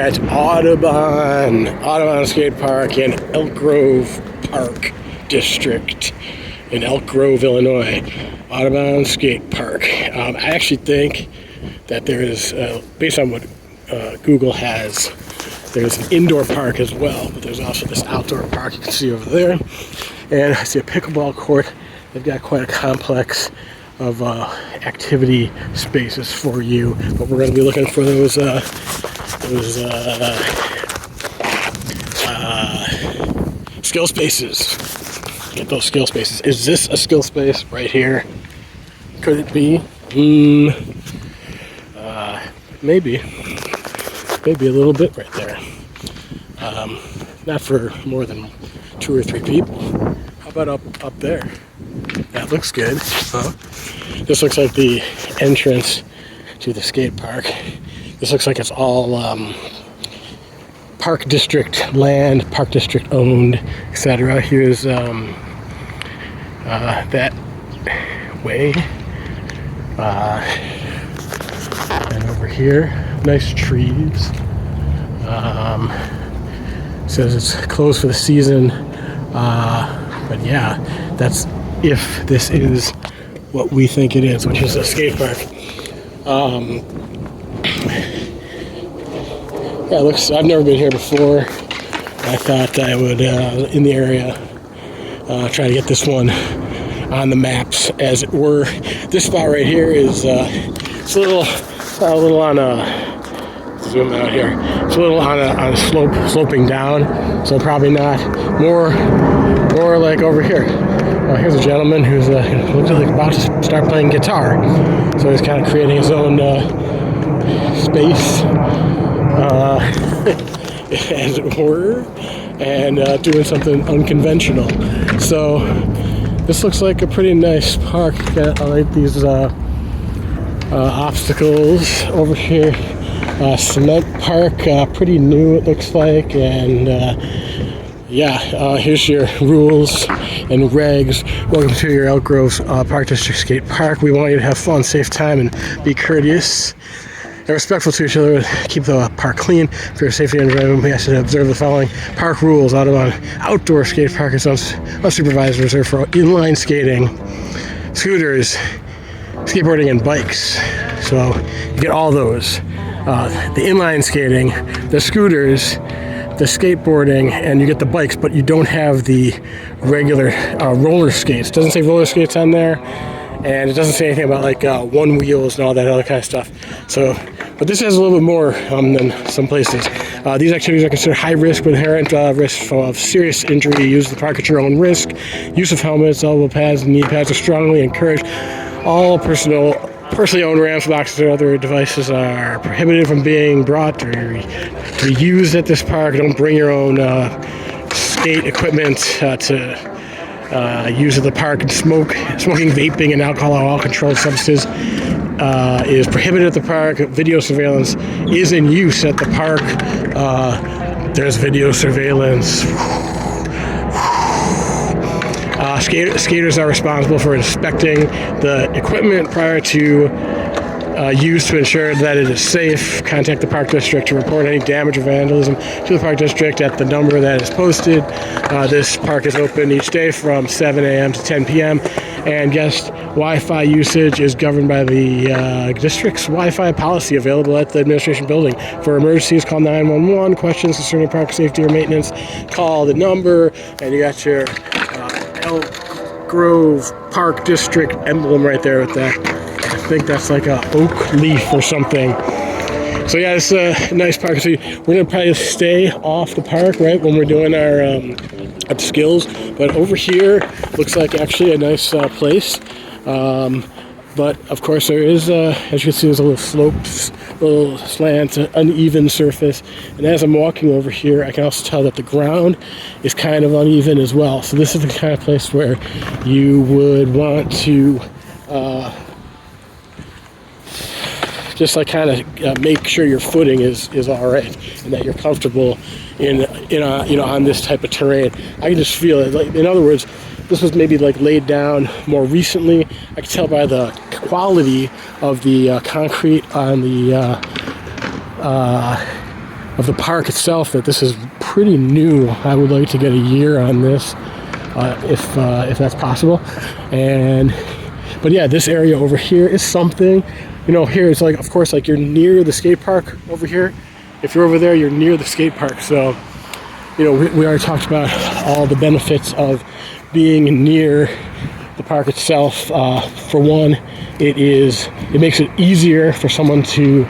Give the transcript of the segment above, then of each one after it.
at Audubon Skate Park in Elk Grove Park District in Elk Grove, Illinois. Audubon Skate Park. I actually think that there is, based on what Google has, there's an indoor park as well, but there's also this outdoor park you can see over there. And I see a pickleball court. They've got quite a complex of activity spaces for you, but we're going to be looking for those skill spaces. Get those skill spaces. Is this a skill space right here? Could it be? Maybe a little bit right there. Not for more than 2 or 3 people. How about up there? That looks good. This looks like the entrance to the skate park. This looks like it's all park district land, park district owned, etc. Here's that way. And over here, nice trees. Says it's closed for the season. But yeah, that's if this is what we think it is, which is a skate park. Yeah, it looks, I've never been here before. I thought I would, in the area, try to get this one on the maps, as it were. This spot right here is, it's a little on a, zoom out here. It's a little on a sloping down, so probably not. More like over here. Here's a gentleman who's looks like about to start playing guitar. So he's kind of creating his own space, as it were, and doing something unconventional. So this looks like a pretty nice park. I like these obstacles over here. Cement park, pretty new it looks like, and here's your rules and regs. Welcome to your Elk Grove Park District Skate Park. We want you to have fun, safe time, and be courteous and respectful to each other. Keep the park clean. For your safety and enjoyment, we ask you to observe the following park rules. Audubon Outdoor Skate Park is unsupervised, reserved for inline skating, scooters, skateboarding, and bikes. So you get all those. The inline skating, the scooters, the skateboarding, and you get the bikes, but you don't have the regular roller skates. It doesn't say roller skates on there, and it doesn't say anything about like one wheels and all that other kind of stuff. So, but this has a little bit more than some places. These activities are considered high risk with inherent risk of serious injury. Use the park at your own risk. Use of helmets, elbow pads, and knee pads are strongly encouraged. All personally owned ramps, boxes, or other devices are prohibited from being brought or used at this park. Don't bring your own skate equipment to use at the park. And smoking, vaping, and alcohol or all controlled substances is prohibited at the park. Video surveillance is in use at the park. There's video surveillance. Skaters are responsible for inspecting the equipment prior to use to ensure that it is safe. Contact the Park District to report any damage or vandalism to the Park District at the number that is posted. This park is open each day from 7 a.m. to 10 p.m. And guest Wi-Fi usage is governed by the district's Wi-Fi policy available at the administration building. For emergencies, call 911. Questions concerning park safety or maintenance, call the number. And you got your Elk Grove Park District emblem right there with that. I think that's like a oak leaf or something. So yeah, it's a nice park. So we're gonna probably stay off the park, right, when we're doing our skills. But over here looks like actually a nice place. But of course there is, as you can see, there's a little slopes, little slants, uneven surface. And as I'm walking over here, I can also tell that the ground is kind of uneven as well. So this is the kind of place where you would want to just like kind of make sure your footing is all right and that you're comfortable in on this type of terrain. I can just feel it. Like, in other words, this was maybe like laid down more recently. I can tell by the quality of the concrete on the of the park itself that this is pretty new. I would like to get a year on this, if that's possible. But yeah, this area over here is something. You know, here it's like, of course, like you're near the skate park over here. If you're over there, you're near the skate park. So, you know, we already talked about all the benefits of being near the park itself. For one, it makes it easier for someone to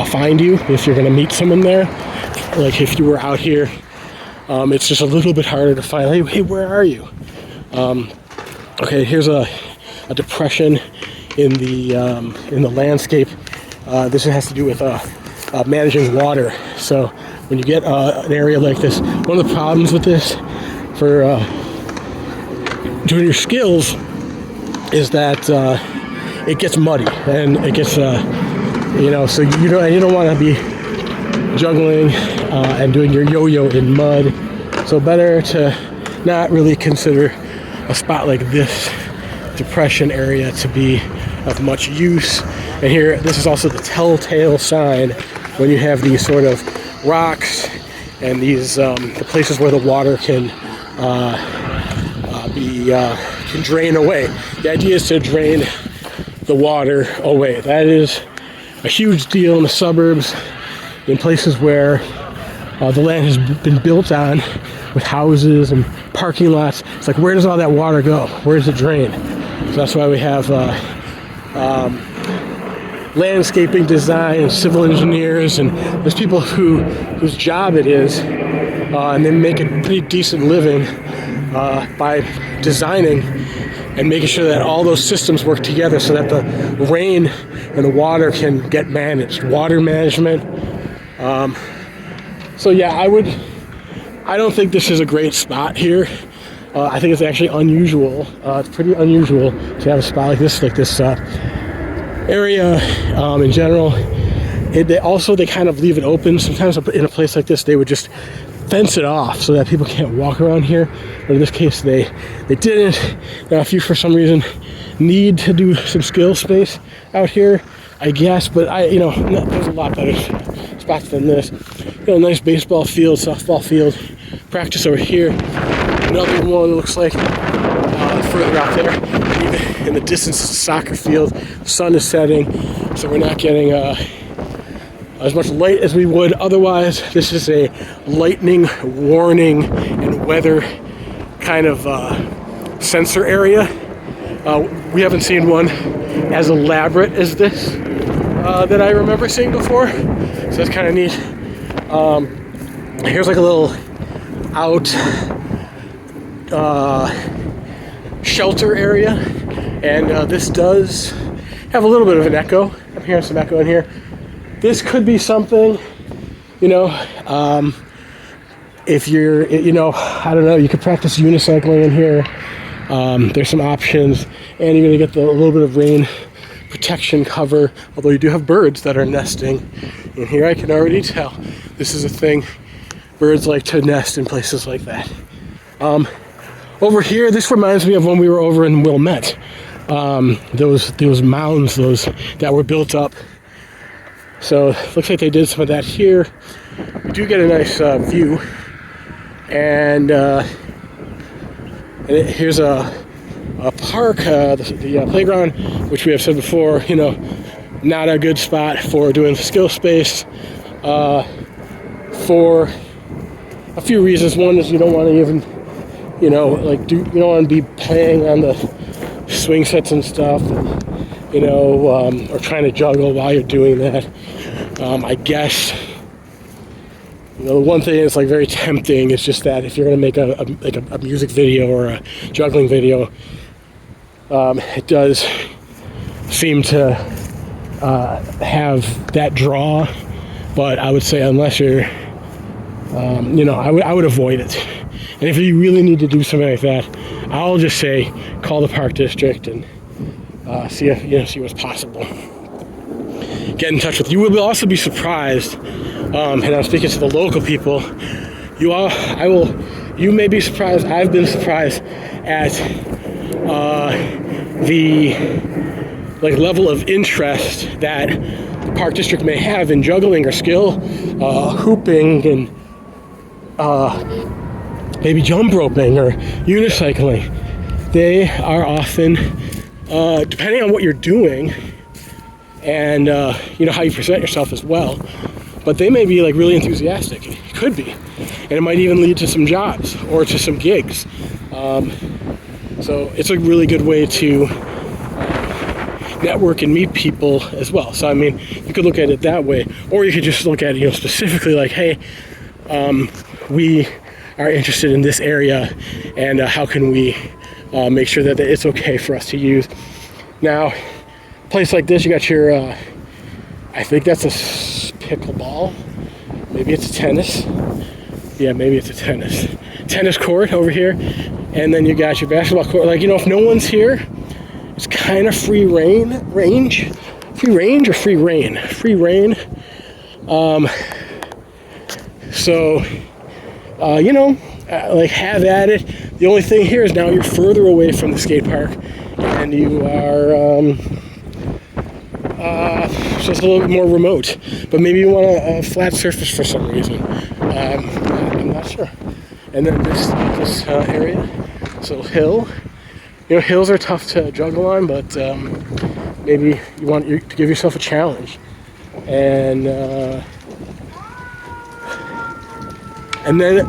find you if you're going to meet someone there. Like if you were out here, it's just a little bit harder to find. Hey, where are you? Okay, here's a depression in the landscape. This has to do with managing water. So when you get an area like this, one of the problems with this for doing your skills is that it gets muddy and it gets you know, so you don't want to be juggling and doing your yo-yo in mud. So better to not really consider a spot like this depression area to be of much use. And here, this is also the telltale sign when you have these sort of rocks and these the places where the water can drain away. The idea is to drain the water away. That is a huge deal in the suburbs, in places where the land has been built on with houses and parking lots. It's like, where does all that water go? Where does it drain? So that's why we have landscaping design and civil engineers, and there's people whose job it is, and they make a pretty decent living by designing and making sure that all those systems work together so that the rain and the water can get managed. Water management. So yeah, I don't think this is a great spot here. I think it's actually unusual. It's pretty unusual to have a spot like this area in general. They kind of leave it open. Sometimes in a place like this, they would just fence it off so that people can't walk around here. But in this case, they didn't. Now, if you for some reason need to do some skill space out here, I guess. But there's a lot better spots than this. Nice baseball field, softball field, practice over here. Another one looks like further out there. Even in the distance, it's a soccer field. The sun is setting, so we're not getting as much light as we would otherwise. This is a lightning warning and weather kind of sensor area. We haven't seen one as elaborate as this that I remember seeing before, so that's kind of neat. Here's like a little out shelter area, and this does have a little bit of an echo. I'm hearing some echo in here. This could be something, if you're, I don't know, you could practice unicycling in here. There's some options, and you're gonna get a little bit of rain protection cover, although you do have birds that are nesting in here. I can already tell this is a thing. Birds like to nest in places like that. Over here, this reminds me of when we were over in Wilmette. Those mounds, that were built up. So it looks like they did some of that here. We do get a nice view, and here's a park, the playground, which we have said before. Not a good spot for doing skill space for a few reasons. One is you don't want to even, you don't want to be playing on the swing sets and stuff, or trying to juggle while you're doing that. I guess, the one thing that's like very tempting is just that if you're going to make a music video or a juggling video, it does seem to have that draw. But I would say unless you're, I would avoid it. And if you really need to do something like that, I'll just say call the park district and see what's possible. Get in touch with you. Will also be surprised, and I'm speaking to the local people. You may be surprised. I've been surprised at the level of interest that the park district may have in juggling or skill, hooping, and maybe jump roping or unicycling. They are often, depending on what you're doing and how you present yourself as well, but they may be like really enthusiastic. It could be, and it might even lead to some jobs or to some gigs. So it's a really good way to network and meet people as well. So I mean, you could look at it that way, or you could just look at it, specifically like, hey, we are interested in this area, and how can we make sure that it's okay for us to use. Now, a place like this, you got your, I think that's a pickleball. Maybe it's a tennis. Yeah, maybe it's a tennis court over here. And then you got your basketball court. Like, if no one's here, it's kind of free reign. Like, have at it. The only thing here is now you're further away from the skate park, and you are so it's a little bit more remote. But maybe you want a flat surface for some reason. I'm not sure. And then this area, this little hill. Hills are tough to juggle on, but maybe you want to give yourself a challenge. And then,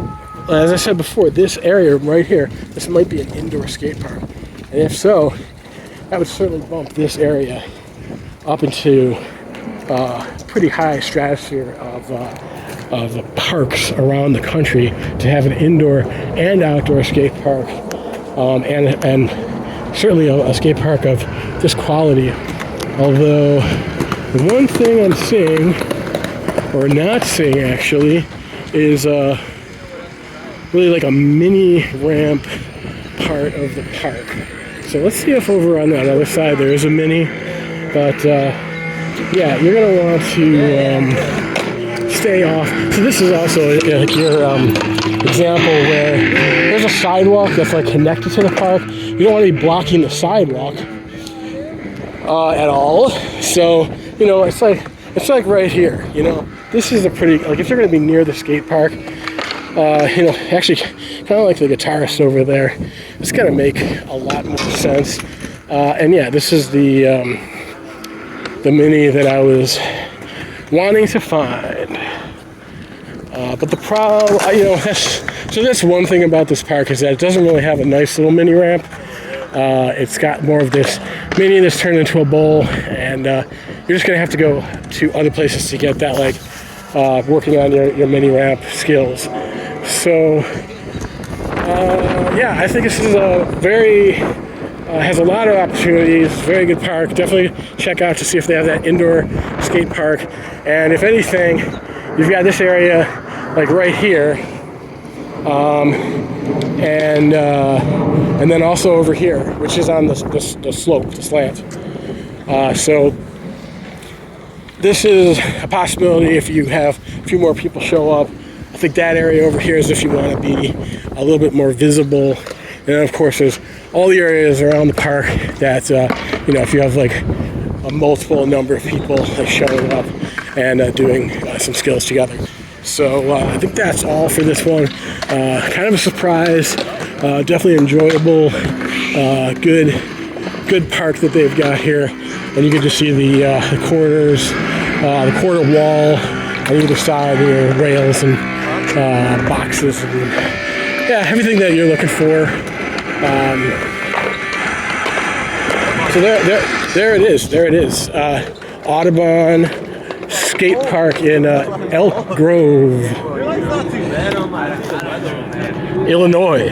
as I said before, this area right here, this might be an indoor skate park. And if so, that would certainly bump this area up into pretty high stratosphere of parks around the country, to have an indoor and outdoor skate park, and certainly a skate park of this quality. Although the one thing I'm seeing, or not seeing actually, is really like a mini ramp part of the park. So let's see if over on that other side there is a mini. But yeah, you're gonna want to stay off. So this is also like your example where there's a sidewalk that's like connected to the park. You don't want to be blocking the sidewalk at all. So it's like right here. This is a pretty, like, if you're gonna be near the skate park, actually kind of like the guitarist over there, it's gonna make a lot more sense. And yeah, this is the mini that I was wanting to find. But the problem, so that's one thing about this park, is that it doesn't really have a nice little mini ramp. It's got more of this mini that's turned into a bowl, and you're just gonna have to go to other places to get that, like working on your mini ramp skills. So yeah, I think this is has a lot of opportunities. Very good park. Definitely check out to see if they have that indoor skate park. And if anything, you've got this area like right here, and then also over here, which is on the slope, the slant. So this is a possibility if you have a few more people show up. I think that area over here is if you want to be a little bit more visible. And then of course there's all the areas around the park that, if you have like a multiple number of people like showing up and doing some skills together. So I think that's all for this one. Kind of a surprise, definitely enjoyable, good park that they've got here. And you can just see the corners, the corner wall on either side, the rails and boxes, and yeah, everything that you're looking for. So there it is. Audubon Skate Park in Elk Grove, Illinois.